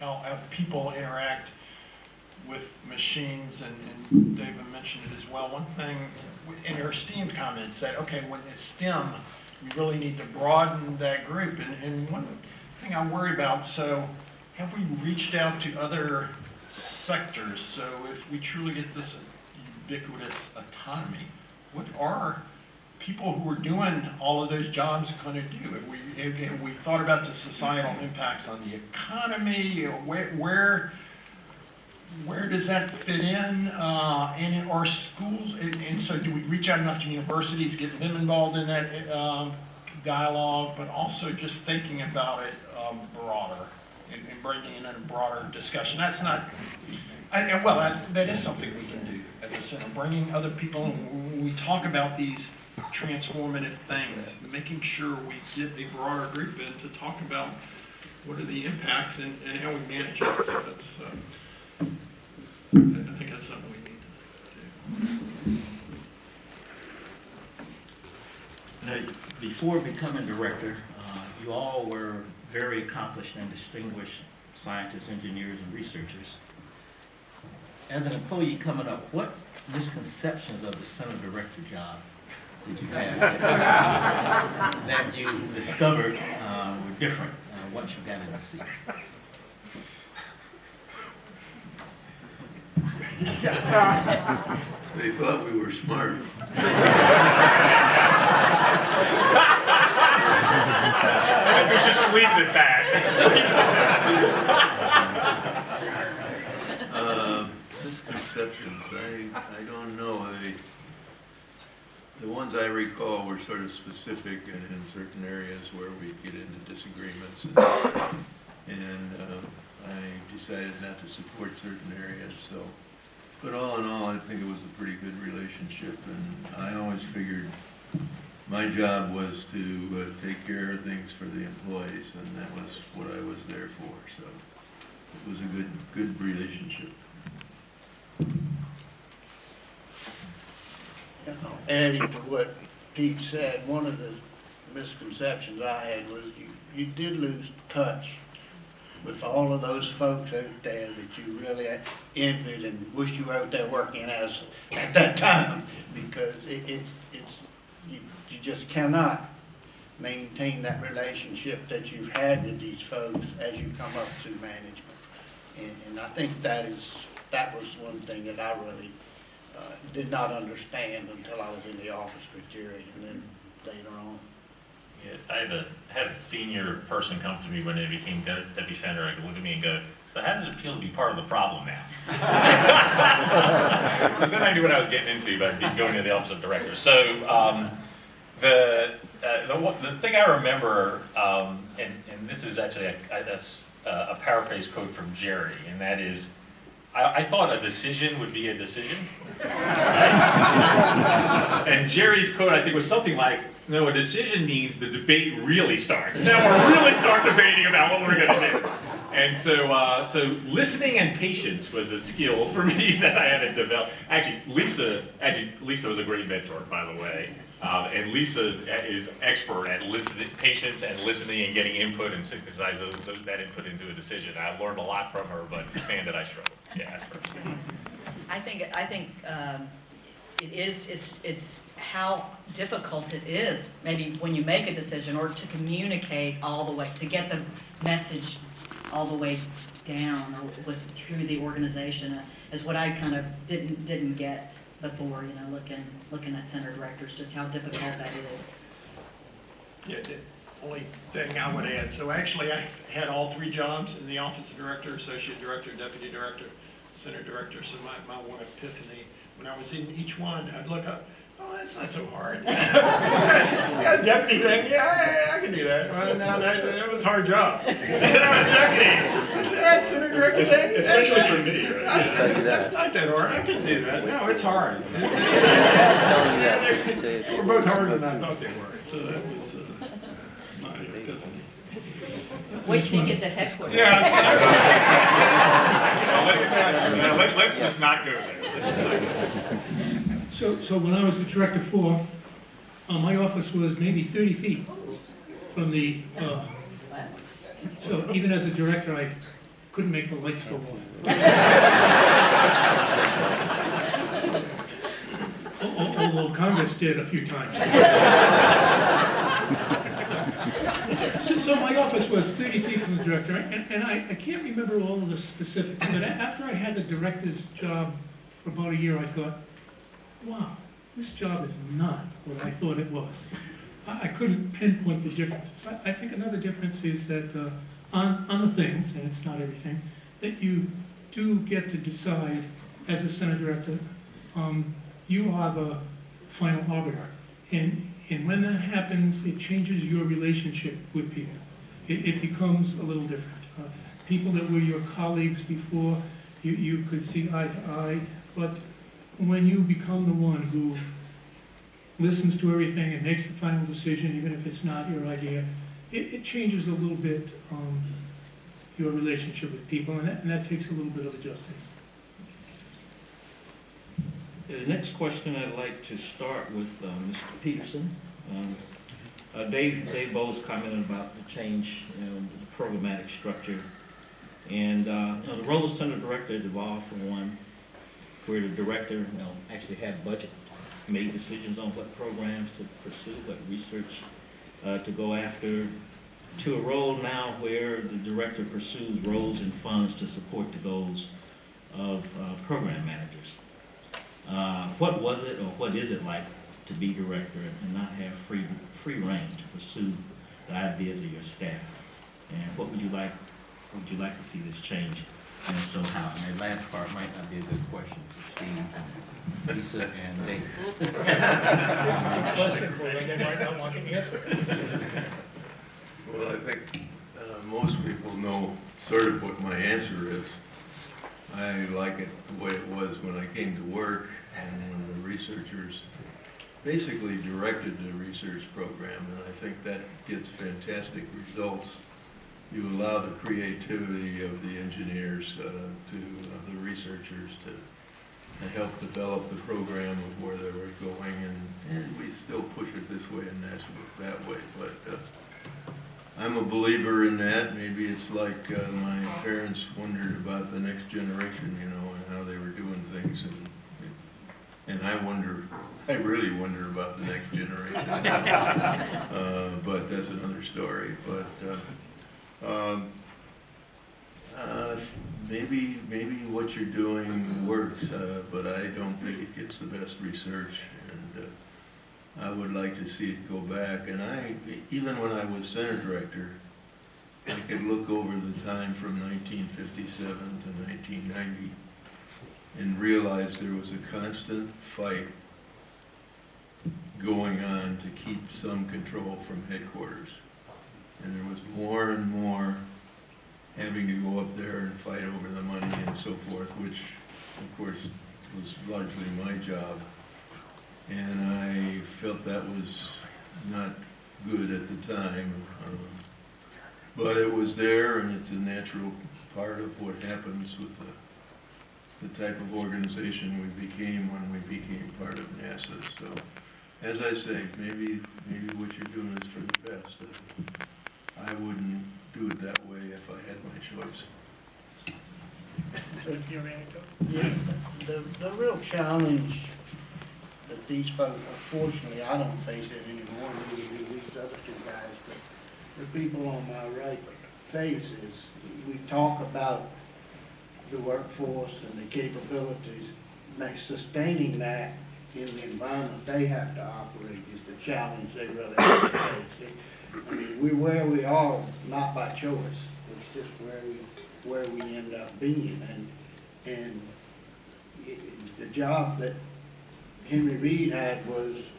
how people interact with machines, and David mentioned it as well. One thing in her STEAM comments said, okay, when it's STEM, we really need to broaden that group. And one thing I worry about, so have we reached out to other sectors? So if we truly get this ubiquitous autonomy, what are people who are doing all of those jobs going to do? Have we thought about the societal impacts on the economy? Where does that fit in? And in our schools, and so do we reach out enough to universities, get them involved in that dialogue, but also just thinking about it broader and bringing in a broader discussion? That's not, that is something we can do as a center, bringing other people in. When we talk about these transformative things, making sure we get a broader group in to talk about what are the impacts and how we manage it. So that's, I think that's something we need to do. Now, before becoming director, you all were very accomplished and distinguished scientists, engineers, and researchers. As an employee coming up, what misconceptions of the center director job did you have that you discovered were different once you got in the seat? They thought we were smart. I think we should just leave it at that. Misconceptions, I don't know. The ones I recall were sort of specific and in certain areas where we get into disagreements, and I decided not to support certain areas. So, but all in all, I think it was a pretty good relationship, and I always figured my job was to take care of things for the employees, and that was what I was there for. So it was a good relationship. Adding to what Pete said, one of the misconceptions I had was you did lose touch with all of those folks out there that you really envied and wish you were out there working as at that time, because you just cannot maintain that relationship that you've had with these folks as you come up through management. And I think that was one thing that I really did not understand until I was in the office with Jerry, and then later on. Yeah, I had a senior person come to me when they became deputy senator and look at me and go, "So how does it feel to be part of the problem now?" So then I knew what I was getting into by going to the office of director. So the thing I remember, and this is actually a paraphrase quote from Jerry, and that is, I thought a decision would be a decision. And Jerry's quote, I think, was something like, no, a decision means the debate really starts. Now we'll really start debating about what we're going to do. And so listening and patience was a skill for me that I had to develop. Actually, Lisa was a great mentor, by the way. And Lisa is expert at listening, patience and listening and getting input and synthesizing that input into a decision. I learned a lot from her, but man, did I struggle. Yeah, I think it's how difficult it is, maybe when you make a decision, or to communicate all the way, to get the message all the way down or through the organization, is what I kind of didn't get before, looking at center directors, just how difficult that is. Yeah, the only thing I would add, so actually I had all three jobs in the office of director, associate director, deputy director, center director. So my one epiphany, when I was in each one, I'd look up, oh, that's not so hard. Yeah, deputy thing, yeah, I can do that. Well, no, that was a hard job. I was deputy. So I said, that center director thing. especially for me, right? That's not that hard. I can do that. No, it's hard. We're both harder than I thought they were. So that was my epiphany. Wait till you get to headquarters. Yeah, Let's just not go there. So when I was the director for, my office was maybe 30 feet from the, so even as a director, couldn't make the lights go off. Although Congress did a few times. So my office was 30 people in the director, and I can't remember all of the specifics, but after I had the director's job for about a year, I thought, wow, this job is not what I thought it was. I couldn't pinpoint the differences. I think another difference is that on the things, and it's not everything, that you do get to decide as a center director, you are the final arbiter. And when that happens, it changes your relationship with people. It becomes a little different. People that were your colleagues before, you could see eye to eye, but when you become the one who listens to everything and makes the final decision, even if it's not your idea, it changes a little bit your relationship with people, and that takes a little bit of adjusting. The next question I'd like to start with Mr. Peterson. Dave Bowes commented about the change in the programmatic structure. And the role of center director has evolved from one where the director actually had budget, made decisions on what programs to pursue, what research to go after, to a role now where the director pursues roles and funds to support the goals of program managers. What was it or what is it like to be director and not have free reign to pursue the ideas of your staff? And what would you like to see this changed? And so how? And that last part might not be a good question for Steve, and Lisa, and Dave. Well, I think most people know sort of what my answer is. I like it the way it was when I came to work and when the researchers basically directed the research program, and I think that gets fantastic results. You allow the creativity of the engineers, of the researchers to help develop the program of where they were going, and we still push it this way and that way, but I'm a believer in that. Maybe it's like my parents wondered about the next generation, you know, and how they were doing things, and I really wonder about the next generation. But that's another story. But maybe what you're doing works, but I don't think it gets the best research, and I would like to see it go back. And even when I was center director, I could look over the time from 1957 to 1990 and realize there was a constant fight going on to keep some control from headquarters. And there was more and more having to go up there and fight over the money and so forth, which of course was largely my job. And I felt that was not good at the time. But it was there, and it's a natural part of what happens with the type of organization we became when we became part of NASA. So, as I say, maybe what you're doing is for the best. I wouldn't do it that way if I had my choice. Yeah, the real challenge that these folks, unfortunately, I don't face it anymore, neither do these other two guys, but the people on my right face is, we talk about the workforce and the capabilities, sustaining that in the environment they have to operate is the challenge they really have to face. I mean, we're where we are, not by choice, it's just where we end up being, and the job that Henry Reed had was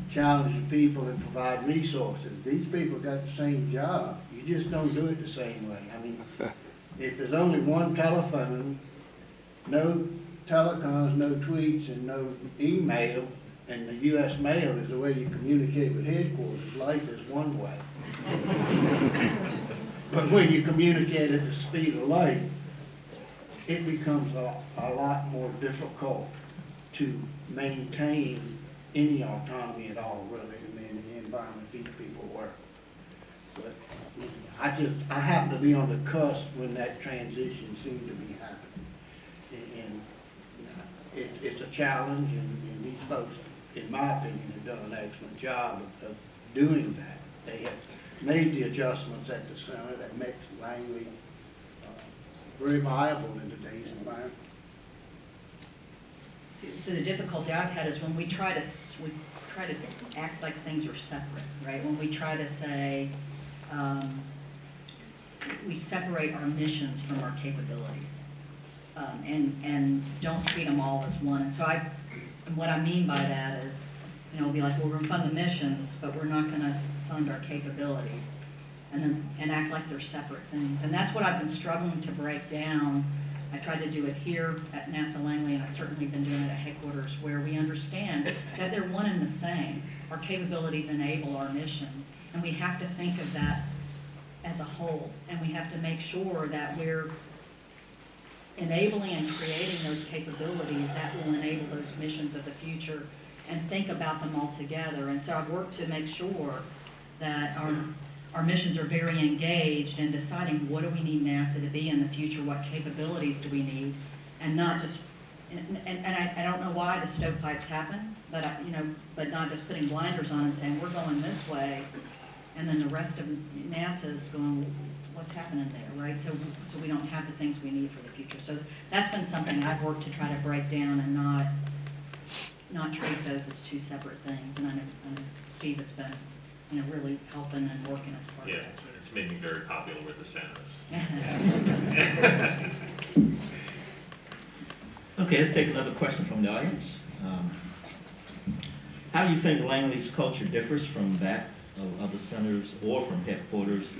challenge the people and provide resources. These people got the same job. You just don't do it the same way. I mean, if there's only one telephone, no telecoms, no tweets, and no email, and the U.S. mail is the way you communicate with headquarters, life is one way. But when you communicate at the speed of light, it becomes a lot more difficult to maintain any autonomy at all, really, in the environment these people work. But I happened to be on the cusp when that transition seemed to be happening. And it's a challenge, and these folks, in my opinion, have done an excellent job of doing that. They have made the adjustments at the center that makes Langley very viable in today's environment. So the difficulty I've had is when we try to act like things are separate, right? When we try to say, we separate our missions from our capabilities, and don't treat them all as one. And so what I mean by that is, we'll be like, well, we're gonna fund the missions, but we're not gonna fund our capabilities, and act like they're separate things. And that's what I've been struggling to break down. I tried to do it here at NASA Langley, and I've certainly been doing it at headquarters, where we understand that they're one and the same. Our capabilities enable our missions, and we have to think of that as a whole, and we have to make sure that we're enabling and creating those capabilities that will enable those missions of the future, and think about them all together. And so I've worked to make sure that our missions are very engaged in deciding what do we need NASA to be in the future, what capabilities do we need, and not just, and I don't know why the stovepipes happen, but but not just putting blinders on and saying, we're going this way, and then the rest of NASA is going, what's happening there, right? So we don't have the things we need for the future. So that's been something I've worked to try to break down and not treat those as two separate things. And I know Steve has been, really helping and working as part of Yeah, that too. it's made me very popular with the senators. Okay, let's take another question from the audience. How do you think Langley's culture differs from that of other centers or from headquarters?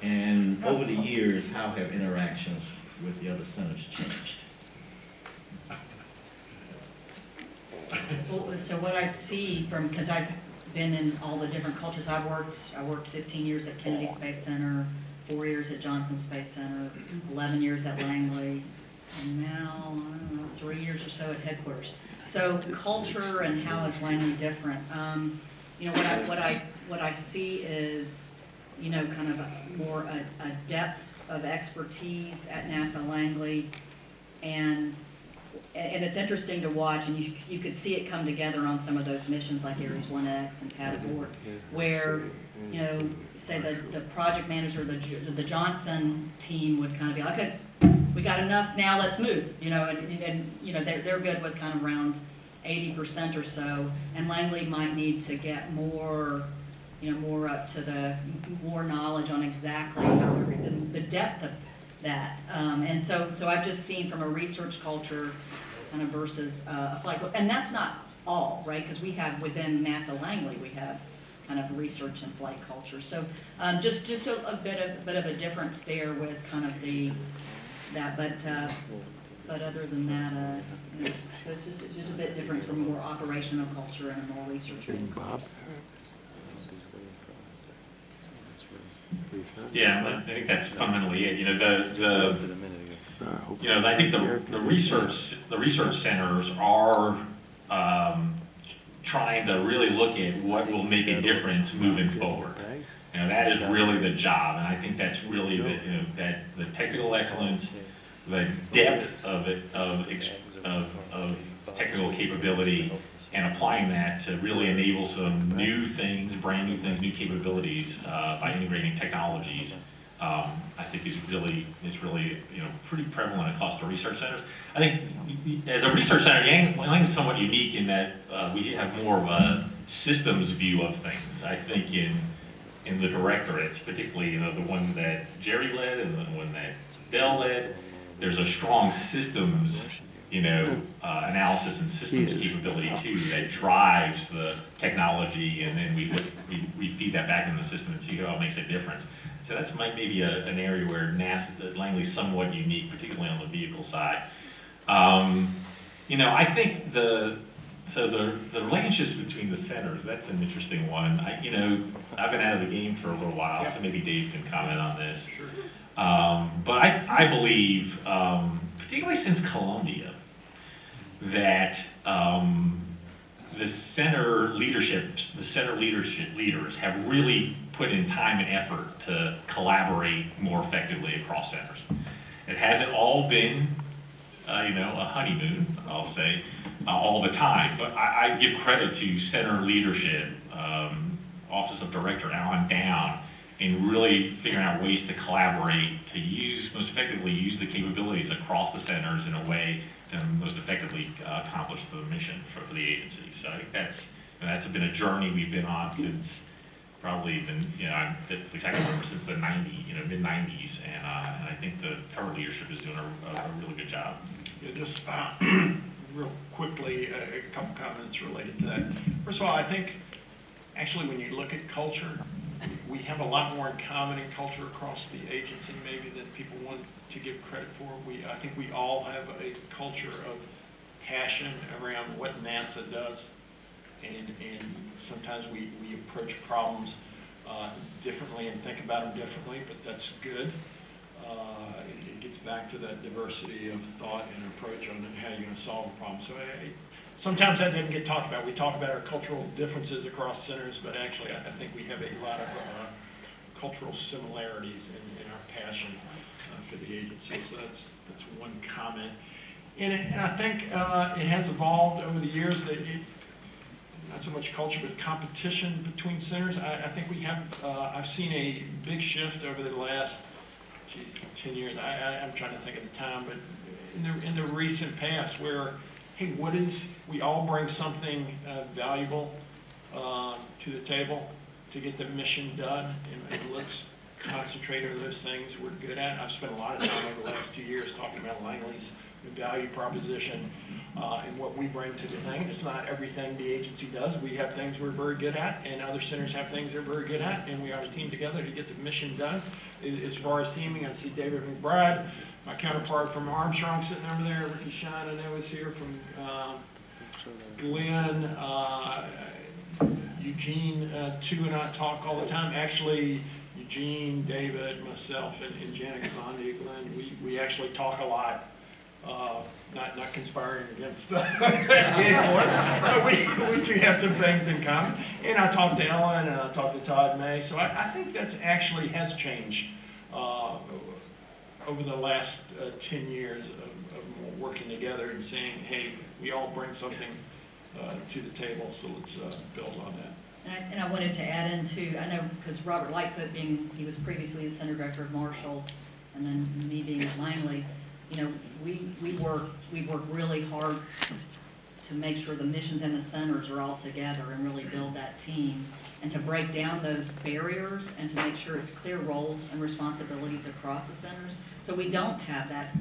And over the years, how have interactions with the other centers changed? Well, so what I see from, because I've been in all the different cultures I worked 15 years at Kennedy Space Center, 4 years at Johnson Space Center, 11 years at Langley, and now, I don't know, 3 years or so at headquarters. So culture and how is Langley different? What I see is, kind of a depth of expertise at NASA Langley, and it's interesting to watch, and you could see it come together on some of those missions like Ares 1X and Paddleboard, where, say the project manager, the Johnson team would kind of be like, okay, we got enough, now let's move, and they're good with kind of around 80% or so, and Langley might need to get more, more up to more knowledge on exactly how the depth of that. And so I've just seen from a research culture kind of versus a flight, and that's not all, right? Because we have within NASA Langley, we have kind of research and flight culture. So just a bit of a difference there with kind of that, but other than that, so it's just a bit different from a more operational culture and a more research-based culture. Yeah, I think that's fundamentally it. I think the research centers are trying to really look at what will make a difference moving forward. That is really the job, and I think that's really the technical excellence, the depth of technical capability, and applying that to really enable some new things, brand new things, new capabilities by integrating technologies. I think is really pretty prevalent across the research centers. I think as a research center, Langley is somewhat unique in that we have more of a systems view of things. I think in the directorates, particularly the ones that Jerry led and the one that Dell led, there's a strong systems analysis and systems capability too that drives the technology, and then we feed that back into the system and see how it makes a difference. So that's maybe an area where Langley's somewhat unique, particularly on the vehicle side. I think the relationships between the centers, that's an interesting one. I've been out of the game for a little while, so maybe Dave can comment on this. Sure. But I believe, particularly since Columbia, that the center leaders have really put in time and effort to collaborate more effectively across centers. It hasn't all been, a honeymoon, I'll say, all the time, but I give credit to center leadership, Office of Director on down, in really figuring out ways to collaborate, to most effectively use the capabilities across the centers in a way to most effectively accomplish the mission for the agency. So I think that's been a journey we've been on since probably even, at least I can remember since the mid-90s, and I think the current leadership is doing a really good job. Yeah, just real quickly, a couple comments related to that. First of all, I think actually when you look at culture, we have a lot more in common in culture across the agency maybe than people want to give credit for. I think we all have a culture of passion around what NASA does, and sometimes we approach problems differently and think about them differently, but that's good. It gets back to that diversity of thought and approach on how you're going to solve a problem. So sometimes that doesn't get talked about. We talk about our cultural differences across centers, but actually I think we have a lot of cultural similarities in our passion for the agency. So that's one comment. And I think it has evolved over the years that not so much culture, but competition between centers. I think we have, I've seen a big shift over the last 10 years. I'm trying to think of the time, but in the recent past where, hey, we all bring something valuable to the table to get the mission done, and let's concentrate on those things we're good at. I've spent a lot of time over the last 2 years talking about Langley's value proposition and what we bring to the thing. It's not everything the agency does. We have things we're very good at, and other centers have things they're very good at, and we ought to team together to get the mission done. As far as teaming, I see David McBride, my counterpart from Armstrong sitting over there, Ricky Shine, I know is here from Glenn, Eugene, and I talk all the time. Actually, Eugene, David, myself, and Janet Bondi, Glenn, we actually talk a lot. Not conspiring against the headquarters, but we do have some things in common. And I talked to Ellen, and I talked to Todd May, so I think that's actually has changed over the last 10 years of working together and saying, hey, we all bring something to the table, so let's build on that. And I wanted to add in too, I know, because Robert Lightfoot he was previously the center director of Marshall, and then me being at Langley, we work really hard to make sure the missions and the centers are all together and really build that team, and to break down those barriers and to make sure it's clear roles and responsibilities across the centers, so we don't have that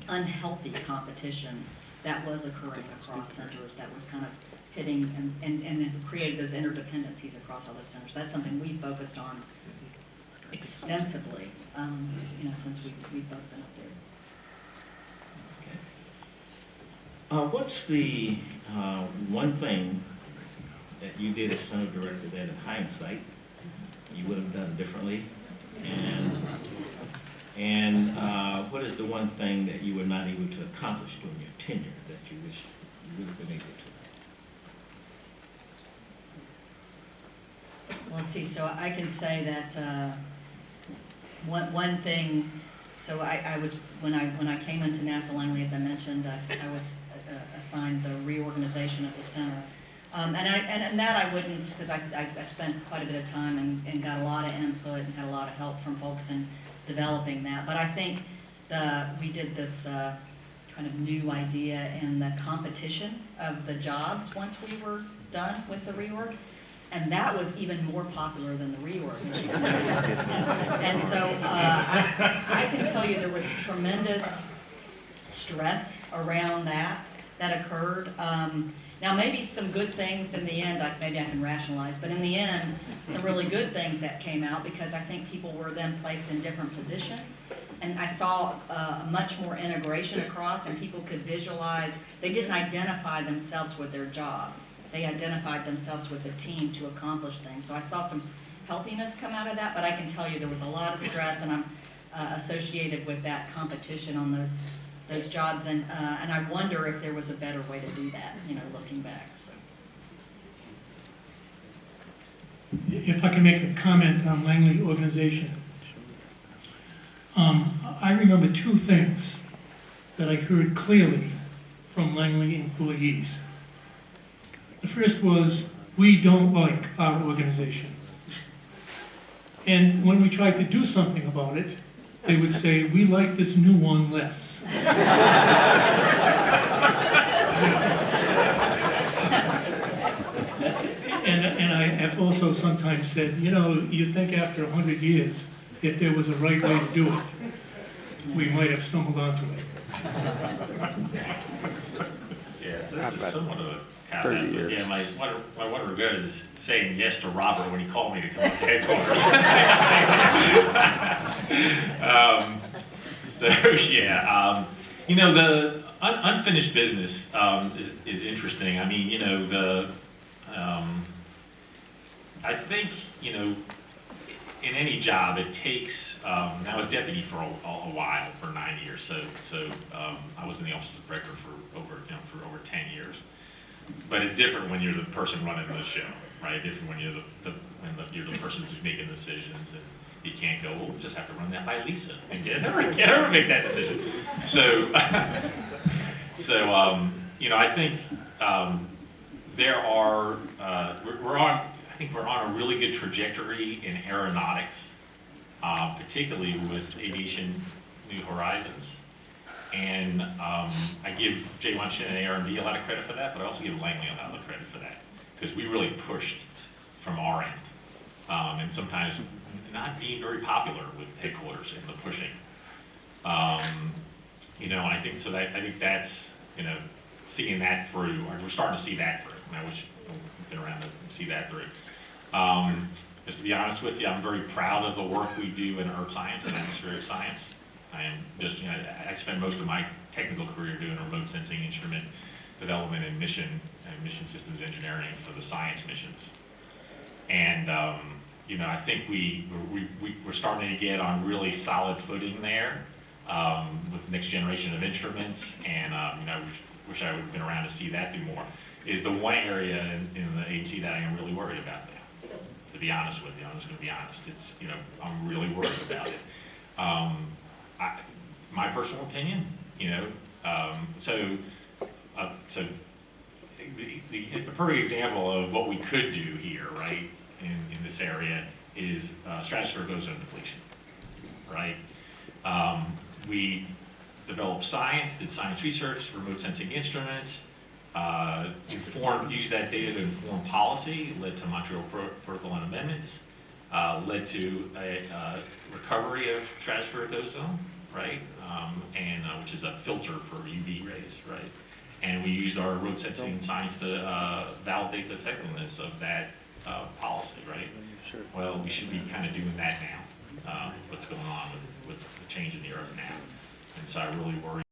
unhealthy competition that was occurring across centers that was kind of hitting and created those interdependencies across all those centers. That's something we focused on extensively, since we've both been up there. What's the one thing that you did as center director that in hindsight you would have done differently? And what is the one thing that you were not able to accomplish during your tenure that you wish you would have been able to? Well, let's see, so I can say that one thing, so I was, when I came into NASA Langley, as I mentioned, I was assigned the reorganization of the center. And that I wouldn't, because I spent quite a bit of time and got a lot of input and had a lot of help from folks in developing that. But I think we did this kind of new idea in the competition of the jobs once we were done with the reorg. And that was even more popular than the reorg. And so I can tell you there was tremendous stress around that occurred. Now maybe some good things in the end, maybe I can rationalize, but in the end, some really good things that came out because I think people were then placed in different positions. And I saw much more integration across, and people could visualize, they didn't identify themselves with their job. They identified themselves with the team to accomplish things. So I saw some healthiness come out of that, but I can tell you there was a lot of stress, and I'm associated with that competition on those jobs, and I wonder if there was a better way to do that, looking back. So. if I can make a comment on Langley organization. I remember two things that I heard clearly from Langley employees. The first was, we don't like our organization. And when we tried to do something about it, they would say, we like this new one less. And I have also sometimes said, you know, you'd think after 100 years, if there was a right way to do it, we might have stumbled onto it. Yes, this is somewhat of a comment, but yeah, my one regret is saying yes to Robert when he called me to come up to headquarters. So, yeah, you know, the unfinished business is interesting. I mean, you know, I think, you know, in any job, it takes, I was deputy for a while, for 9 years, so I was in the office of director for over 10 years. But it's different when you're the person running the show, right? Different when you're you're the person who's making decisions, and you can't go, well, we'll just have to run that by Lisa, and can't ever make that decision. So, you know, I think there are, I think we're on a really good trajectory in aeronautics, particularly with Aviation New Horizons. And I give Jay Munchin and ARMD a lot of credit for that, but I also give Langley a lot of credit for that, because we really pushed from our end, and sometimes not being very popular with headquarters in the pushing. You know, I think so. I think that's, you know, seeing that through. Or we're starting to see that through. And I wish we'd been around to see that through. Just to be honest with you, I'm very proud of the work we do in earth science and atmospheric science. I am just, you know, I spend most of my technical career doing remote sensing instrument development and mission systems engineering for the science missions. And you know, I think we're starting to get on really solid footing there with the next generation of instruments. And you know, wish I would have been around to see that through more. Is the one area in the agency that I am really worried about now. To be honest with you, I'm just going to be honest. It's, you know, I'm really worried about it. My personal opinion, you know, so the perfect example of what we could do here, right, in this area is stratospheric ozone depletion, right? We developed science, did science research, remote sensing instruments, used that data to inform policy, led to Montreal Protocol and amendments, led to a recovery of stratospheric ozone, right? Which is a filter for UV rays, right? And we used our remote sensing science to validate the effectiveness of that policy, right? Well, we should be kind of doing that now. What's going on with the change in the earth now? And so I really worry